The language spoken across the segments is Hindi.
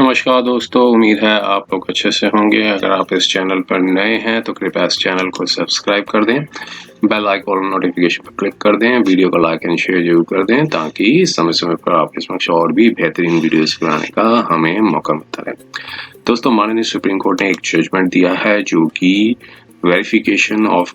नमस्कार दोस्तों, उम्मीद है आप लोग अच्छे से होंगे। अगर आप इस चैनल पर नए हैं तो कृपया इस चैनल को सब्सक्राइब कर दें, बेल आइकॉन नोटिफिकेशन पर क्लिक कर दें, वीडियो को लाइक एंड शेयर जरूर कर दें ताकि समय समय पर आपके समक्ष और भी बेहतरीन वीडियोस बनाने का हमें मौका मिलता रहे। दोस्तों, माननीय सुप्रीम कोर्ट ने एक जजमेंट दिया है जो कि वेरिफिकेशन ऑफ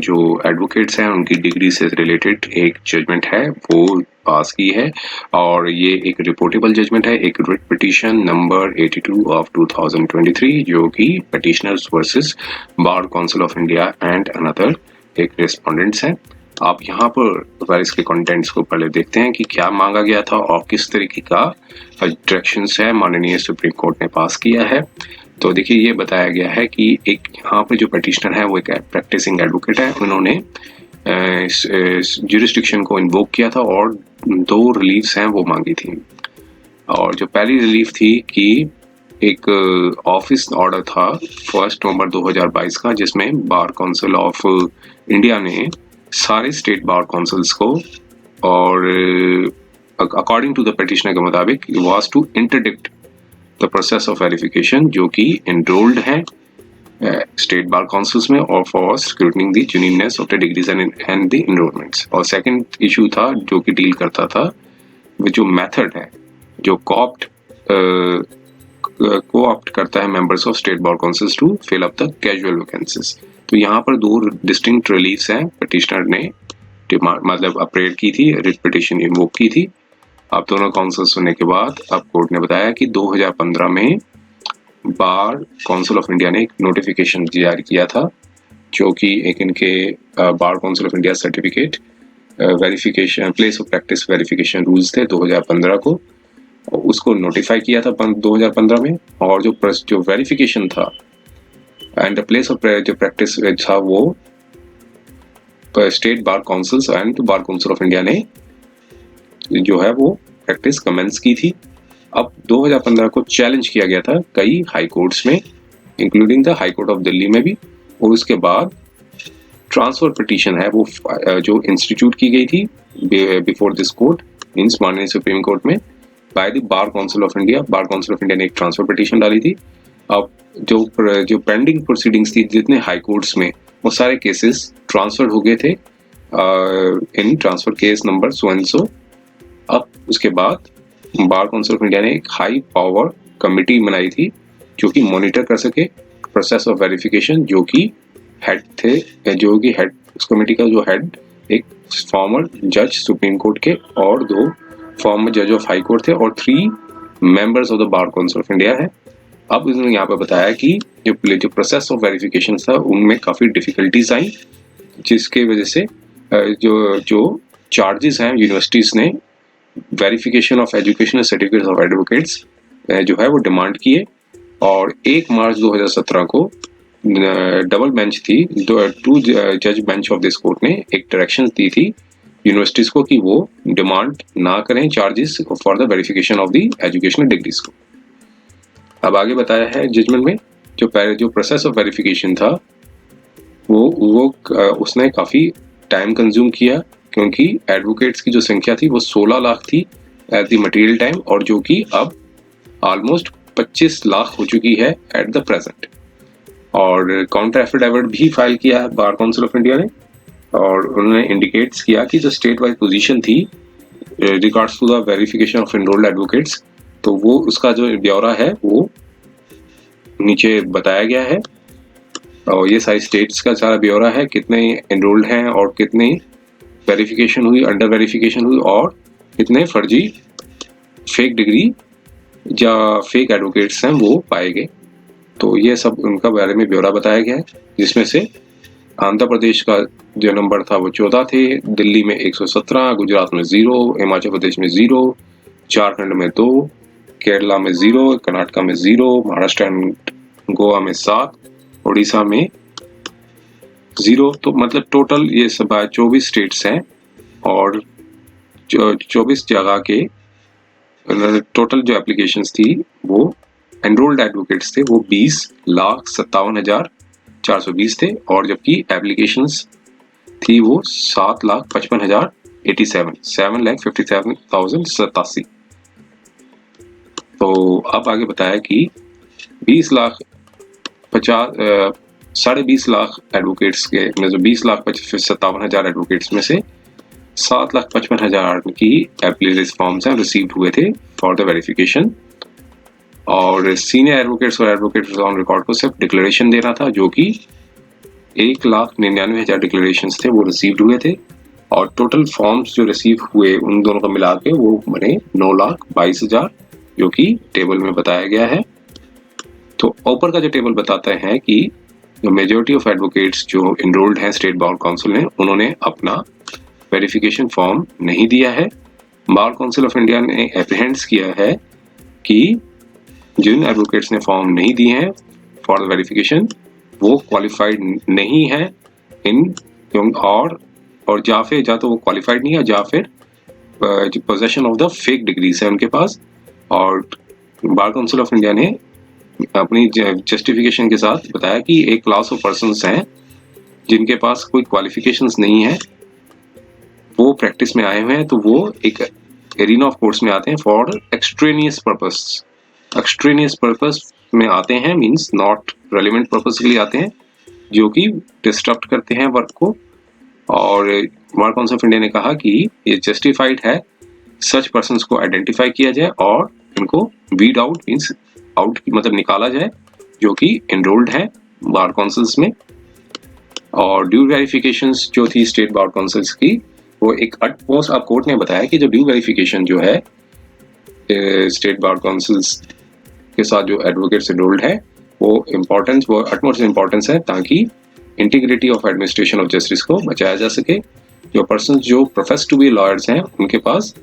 जो एडवोकेट्स हैं उनकी डिग्री से रिलेटेड एक जजमेंट है वो पास की है। और ये एक रिपोर्टेबल जजमेंट है, एक रिट पिटीशन नंबर 82 ऑफ 2023 जो कि petitioners versus bar council of India and another एक रेस्पोंडेंट्स हैं। आप यहाँ पर इसके कंटेंट्स को पहले देखते हैं कि क्या मांगा गया था और किस तरीके का डायरेक्शंस है माननीय सुप्रीम कोर्ट ने पास किया है। तो देखिए, ये बताया गया है कि एक यहाँ पे जो पिटिशनर है वो एक प्रैक्टिसिंग एडवोकेट है। उन्होंने इस ज्यूरिसडिक्शन को इन्वोक किया था और 2 रिलीफ्स हैं वो मांगी थी। और जो पहली रिलीफ थी कि एक ऑफिस ऑर्डर था 1 नवंबर 2022 का, जिसमें बार काउंसिल ऑफ इंडिया ने सारे स्टेट बार काउंसिल्स को और अकॉर्डिंग टू द पिटिशनर के मुताबिक was to interdict the process of verification जो कि एनरोल्ड है स्टेट बार काउंसिल्स में और for scrutinising the genuineness of the degrees and the enrolments. और सेकंड इशू था जो कि डील करता था वो जो मेथड है जो कोऑप्ट करता है members of state bar councils to fill up the casual vacancies. तो यहाँ पर 2 डिस्टिंक्ट रिलीफ्स हैं। पिटिशनर ने मतलब अपरेड की थी, रिट पिटिशन इन्वोक की थी। अब दोनों काउंसिल सुनने के बाद अब कोर्ट ने बताया कि 2015 में बार काउंसिल ऑफ इंडिया ने एक नोटिफिकेशन जारी किया था जो कि एक इनके बार council of India certificate verification place of practice verification rules थे 2015 को, उसको नोटिफाई किया था 2015 में। और जो वेरिफिकेशन था एंड द प्लेस ऑफ जो प्रैक्टिस था वो state bar councils and bar council of India ने जो है वो प्रैक्टिस कमेंस की थी। अब 2015 को चैलेंज किया गया था कई हाई कोर्ट्स में, including the high court of Delhi में भी। और उसके बाद ट्रांसफर पिटीशन है वो जो इंस्टीट्यूट की गई थी बिफोर दिस कोर्ट मींस माननीय सुप्रीम कोर्ट में by the bar council of India. Bar council of India ने एक ट्रांसफर पिटीशन डाली थी। अब जो पेंडिंग प्रोसीडिंग्स थी जितने हाई कोर्ट्स में वो सारे केसेस ट्रांसफर हो गए थे in transfer case number so and so. अब उसके बाद बार काउंसिल ऑफ इंडिया ने एक हाई पावर कमेटी बनाई थी जो कि मॉनिटर कर सके प्रोसेस ऑफ वेरिफिकेशन, जो कि हेड थे जो कि हेड उस कमेटी का जो हेड एक फॉर्मर जज सुप्रीम कोर्ट के और 2 फॉर्मर जज ऑफ हाई कोर्ट थे और 3 members of the bar council of India है। अब उसने यहाँ पे बताया कि जो प्रोसेस ऑफ वेरिफिकेशन था उनमें काफ़ी डिफिकल्टीज आई, जिसके वजह से जो चार्जेस हैं यूनिवर्सिटीज़ ने verification of educational certificates of advocates जो है वो डिमांड किए। और 1 मार्च 2017 को डबल बेंच थी 2 जज बेंच ऑफ दिस कोर्ट ने एक डायरेक्शन दी थी यूनिवर्सिटीज़ को कि वो डिमांड ना करें charges for the verification of the educational degrees को। अब आगे बताया है जजमेंट में जो प्रोसेस ऑफ वेरिफिकेशन था वो उसने काफ़ी टाइम कंज्यूम किया क्योंकि एडवोकेट्स की जो संख्या थी वो 16 लाख थी एट द मटेरियल टाइम और जो कि अब ऑलमोस्ट 25 लाख हो चुकी है एट द प्रेजेंट। और काउंटर एफिडेविट भी फाइल किया है बार काउंसिल ऑफ इंडिया ने और उन्होंने इंडिकेट्स किया कि जो स्टेट वाइज पोजीशन थी regards to the verification of enrolled advocates, तो वो उसका जो ब्यौरा है वो नीचे बताया गया है। और ये सारी स्टेट्स का सारा ब्यौरा है, कितने एनरोल्ड हैं और कितने वेरिफिकेशन हुई, अंडर वेरिफिकेशन हुई और कितने फर्जी फेक डिग्री या फेक एडवोकेट्स हैं वो पाए गए। तो ये सब उनका बारे में ब्यौरा बताया गया है, जिसमें से आंध्र प्रदेश का जो नंबर था वो 14 थे, दिल्ली में 117, गुजरात में 0, हिमाचल प्रदेश में 0, झारखंड में 2, केरला में 0, कर्नाटका में 0, महाराष्ट्र एंड गोवा में 7, उड़ीसा में 0। तो मतलब टोटल ये सब 24 स्टेट्स हैं और 24 जगह के टोटल जो एप्लीकेशंस थी वो एनरोल्ड एडवोकेट्स थे वो 20,57,420 थे और जबकि एप्लीकेशंस थी वो 7,55,087 7,57,087। तो अब आगे बताया कि 20 लाख एडवोकेट्स के में जो 20,57,000 एडवोकेट्स में से 7,55,000 की एप्लीकेशन फॉर्म्स हैं रिसीव्ड हुए थे फॉर द वेरिफिकेशन, और सीनियर एडवोकेट्स और एडवोकेट्स ऑन रिकॉर्ड को सिर्फ डिक्लेरेशन देना था, जो कि 1,99,000 डिक्लेरेशन थे वो रिसीव्ड हुए थे, और टोटल फॉर्म्स जो रिसीव हुए उन दोनों को मिला के वो बने 9,22,000, जो कि टेबल में बताया गया है। तो ऊपर का जो टेबल बताता है कि जो मेजॉरिटी ऑफ एडवोकेट्स जो इनरोल्ड हैं स्टेट बार काउंसिल में, उन्होंने अपना वेरिफिकेशन फॉर्म नहीं दिया है। बार काउंसिल ऑफ इंडिया ने एप्रीहेंड्स किया है कि जिन एडवोकेट्स ने फॉर्म नहीं दिए हैं फॉर द वेरिफिकेशन वो क्वालिफाइड नहीं है इन और या तो वो क्वालिफाइड नहीं है, या फिर possession of the fake degrees है उनके पास। और बार काउंसिल ऑफ इंडिया ने अपनी जस्टिफिकेशन के साथ बताया कि एक क्लास ऑफ पर्सन्स हैं जिनके पास कोई क्वालिफिकेशंस नहीं है, वो प्रैक्टिस में आए हुए हैं, तो वो एक एरिना ऑफ कोर्ट्स में आते हैं for extraneous purpose. Extraneous purpose में आते हैं मींस नॉट रेलिवेंट पर्पस के लिए आते हैं, जो कि डिस्टर्ब करते हैं वर्क को। और बार काउंसिल ऑफ इंडिया ने कहा कि ये जस्टिफाइड है सच पर्सन्स को आइडेंटिफाई किया जाए और इनको वीड आउट मींस आउट मतलब निकाला जाए, जो कि एनरोल्ड है बार काउंसिल्स में। और ड्यू वेरिफिकेशंस जो थी स्टेट बार काउंसिल्स की, वो एक अटमोस्ट अब कोर्ट ने बताया कि जो ड्यू वेरिफिकेशन जो है स्टेट बार काउंसिल्स के साथ जो एडवोकेट्स एनरोल्ड है वो अटमोस्ट इम्पोर्टेंस है, ताकि integrity of administration of justice को बचाया जा सके। जो पर्सन जो प्रोफेस टू बी लॉयर्स हैं उनके पास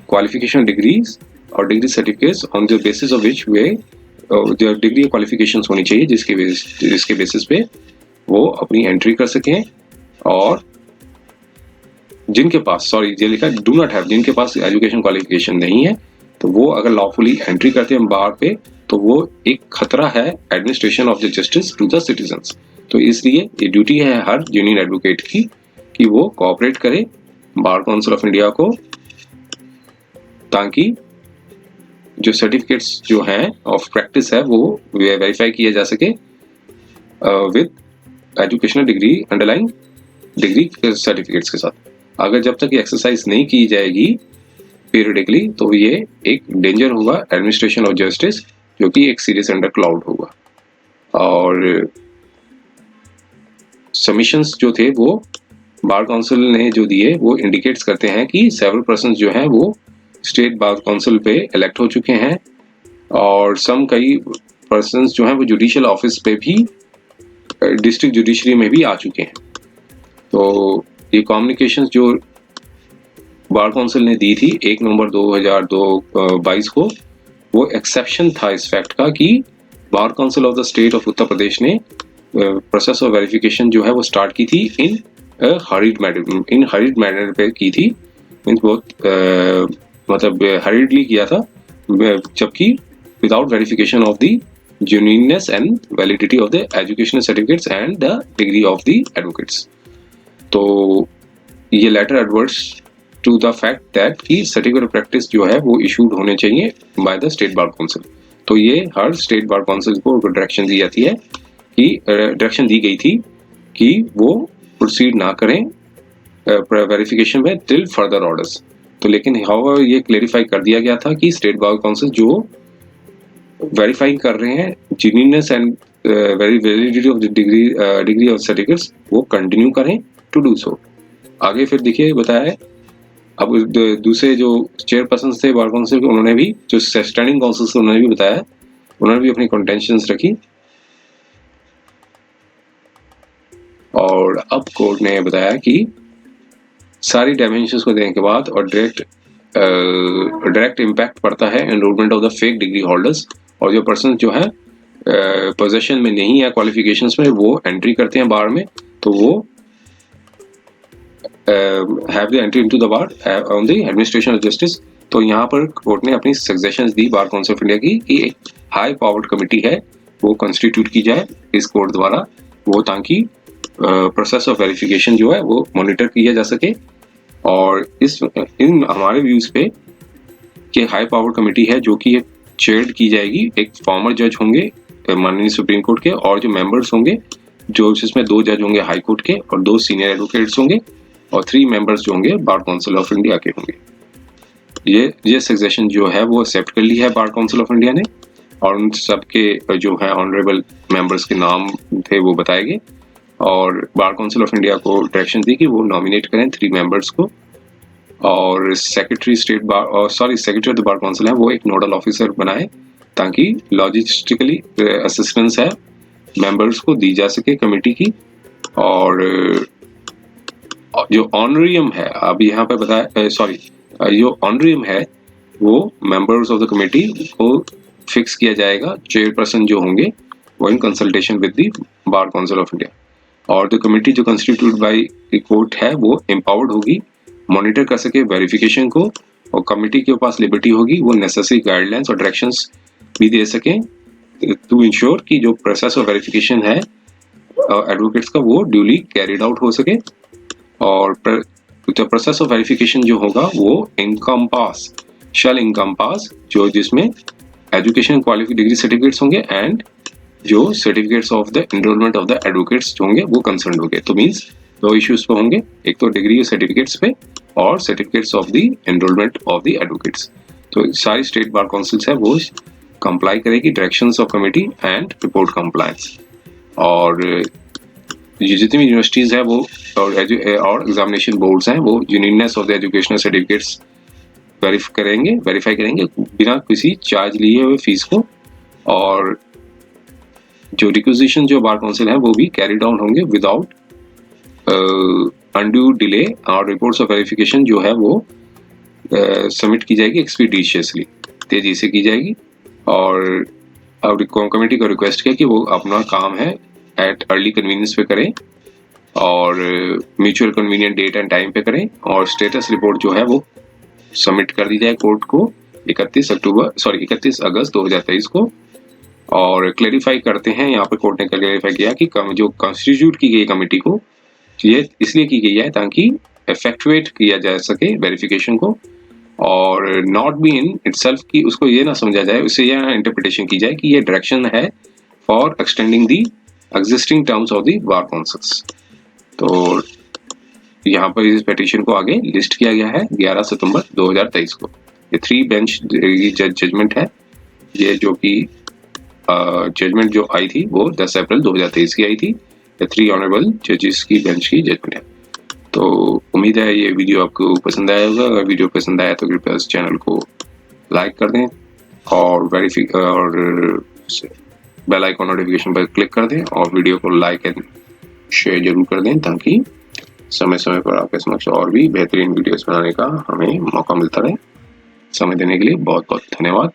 क्वालिफिकेशन डिग्रीज और degree certificates on the basis of which way degree qualifications होनी चाहिए, जिसके बेसिस पे वो अपनी एंट्री कर सकें। और जिनके पास डू नॉट हैव, जिनके पास एजुकेशन क्वालिफिकेशन नहीं है, तो वो अगर लॉफुली एंट्री करते हैं बार पे, तो वो एक खतरा है administration of the justice to the citizens. तो इसलिए ये ड्यूटी है हर जेन्युइन एडवोकेट की कि वो कोऑपरेट करे बार काउंसिल ऑफ इंडिया को, ताकि जो सर्टिफिकेट्स जो हैं ऑफ प्रैक्टिस है वो वेरीफाई किया जा सके with educational degree underline degree certificates के साथ। अगर जब तक ये एक्सरसाइज नहीं की जाएगी पीरियडिकली, तो ये एक डेंजर होगा एडमिनिस्ट्रेशन ऑफ जस्टिस, जो कि एक सीरियस अंडर क्लाउड होगा। और सबमिशंस जो थे वो बार काउंसिल ने जो दिए वो इंडिकेट्स करते हैं कि सेवरल पर्सन जो हैं वो स्टेट बार काउंसिल पे इलेक्ट हो चुके हैं, और कई पर्सन जो हैं वो जुडिशियल ऑफिस पे भी डिस्ट्रिक्ट जुडिशरी में भी आ चुके हैं। तो ये कम्युनिकेशंस जो बार काउंसिल ने दी थी 1 नवंबर 2022 को, वो एक्सेप्शन था इस फैक्ट का कि bar council of the state of Uttar Pradesh ने प्रोसेस ऑफ वेरिफिकेशन जो है वो स्टार्ट की थी इन हरीड मैनर पे की थी, मीन्स बहुत मतलब हरीडली किया था, जबकि without verification of the genuineness and validity of the educational certificates and the degree of the advocates। तो ये letter adverse to the fact that कि सर्टिफिकेट ऑफ प्रैक्टिस जो है वो इशूड होने चाहिए by the state bar council. तो ये हर स्टेट बार काउंसिल को डायरेक्शन दी जाती है कि डायरेक्शन दी गई थी कि वो प्रोसीड ना करें वेरिफिकेशन में टिल फर्दर ऑर्डर्स। तो लेकिन हाउएवर ये क्लेरिफाई कर दिया गया था कि स्टेट बार काउंसिल जो वेरीफाइंग कर रहे हैं genuineness and validity of the degree of certificates, वो कंटिन्यू करें टू डू सो। आगे फिर देखिए बताया है, अब दूसरे जो चेयरपर्सन थे बार काउंसिल के, उन्होंने भी जो स्टैंडिंग काउंसिल थे उन्होंने भी बताया, उन्होंने भी अपनी कंटेंशंस रखी। और अब कोर्ट ने बताया कि सारी डायमेंशंस को देने के बाद और डायरेक्ट इम्पैक्ट पड़ता है enrolment of the fake degree holders, और जो पर्सन जो है पोजीशन में नहीं है क्वालिफिकेशंस में, वो एंट्री करते हैं बार में, तो वो have the entry into the bar on the administration of justice. तो यहाँ पर कोर्ट ने अपनी suggestions the bar council of India की कि एक हाई पावर्ड कमेटी है वो कंस्टिट्यूट की जाए इस कोर्ट द्वारा, वो ताकि प्रोसेस ऑफ वेरिफिकेशन जो है वो मॉनिटर किया जा सके। और इन हमारे व्यूज पे कि हाई पावर कमेटी है जो कि चेयर्ड की जाएगी। एक फॉर्मर जज होंगे माननीय सुप्रीम कोर्ट के, और जो मेंबर्स होंगे जो इसमें 2 जज होंगे हाई कोर्ट के और 2 सीनियर एडवोकेट्स होंगे और 3 मेंबर्स जो होंगे बार काउंसिल ऑफ इंडिया के होंगे। ये सजेशन जो है वो एक्सेप्ट कर ली है बार काउंसिल ऑफ इंडिया ने, और उन सबके जो है ऑनरेबल मेंबर्स के नाम थे वो बताए गए, और बार काउंसिल ऑफ इंडिया को डायरेक्शन दी कि वो नॉमिनेट करें 3 मेंबर्स को, और सेक्रेटरी स्टेट बार और secretary of the bar council है वो एक नोडल ऑफिसर बनाए ताकि लॉजिस्टिकली असिस्टेंस है मेंबर्स को दी जा सके कमेटी की। और जो ऑनरियम है अब यहाँ पे बताया जो ऑनरियम है वो मेंबर्स ऑफ द कमेटी को फिक्स किया जाएगा। चेयरपर्सन जो होंगे वो in consultation with the bar council of India, और द कमेटी जो कंस्टिट्यूट बाय कोर्ट है वो एम्पावर्ड होगी मॉनिटर कर सके वेरिफिकेशन को, और कमेटी के पास लिबर्टी होगी वो नेसेसरी गाइडलाइंस और डायरेक्शंस भी दे सकें टू इंश्योर कि जो प्रोसेस ऑफ वेरिफिकेशन है एडवोकेट्स का वो ड्यूली कैरिड आउट हो सके। और द प्रोसेस ऑफ वेरिफिकेशन जो होगा वो शैल इनकम्पास जो जिसमें एजुकेशन क्वालिफिकेशन डिग्री सर्टिफिकेट्स होंगे एंड जो certificates of the enrolment of the advocates जो होंगे वो कंसर्न होंगे। तो मीन्स 2 इश्यूज पे होंगे, एक तो डिग्री सर्टिफिकेट्स पे और certificates of the enrolment of the advocates. तो सारी स्टेट बार काउंसिल्स है वो कंप्लाई करेगी directions of committee and report compliance. और जितनी भी यूनिवर्सिटीज है वो और एग्जामिनेशन बोर्ड्स हैं वो genuineness of the educational certificates verify करेंगे बिना किसी चार्ज लिए हुए फीस को, और जो रिक्विजिशन जो बार काउंसिल है वो भी कैरी डाउन होंगे विदाउट अनड्यू डिले, और रिपोर्ट्स ऑफ वेरिफिकेशन जो है वो सबमिट की जाएगी एक्सपीडिशियसली, तेजी से की जाएगी। और अब कमेटी को रिक्वेस्ट किया कि वो अपना काम है एट अर्ली कन्वीनियंस पे करें और mutual convenient date and time पे करें, और स्टेटस रिपोर्ट जो है वो सबमिट कर दी जाए कोर्ट को 31 अगस्त 2023 को। और क्लैरिफाई करते हैं यहाँ पे कोर्ट ने क्लैरिफाई किया कि जो कॉन्स्टिट्यूट की गई कमेटी को ये इसलिए की गई है ताकि इफेक्चुएट किया जा सके वेरिफिकेशन को, और नॉट बी इन इटसेल्फ की उसको ये ना समझा जाए, उससे यह इंटरप्रिटेशन की जाए कि ये डायरेक्शन है for extending the existing terms of the bar councils. तो यहाँ पर इस पिटीशन को आगे लिस्ट किया गया है 11 सितंबर 2023 को। ये 3 बेंच जजमेंट है, ये जो कि जजमेंट जो आई थी वो 10 अप्रैल 2023 की आई थी। ये 3 ऑनरेबल जजेस की बेंच की जजमेंट है। तो उम्मीद है ये वीडियो आपको पसंद आया होगा। अगर वीडियो पसंद आया तो कृपया इस चैनल को लाइक कर दें और बेल आइकन नोटिफिकेशन पर क्लिक कर दें, और वीडियो को लाइक एंड शेयर जरूर कर दें ताकि समय समय पर आपके समक्ष और भी बेहतरीन वीडियोस बनाने का हमें मौका मिलता रहे। समय देने के लिए बहुत बहुत धन्यवाद।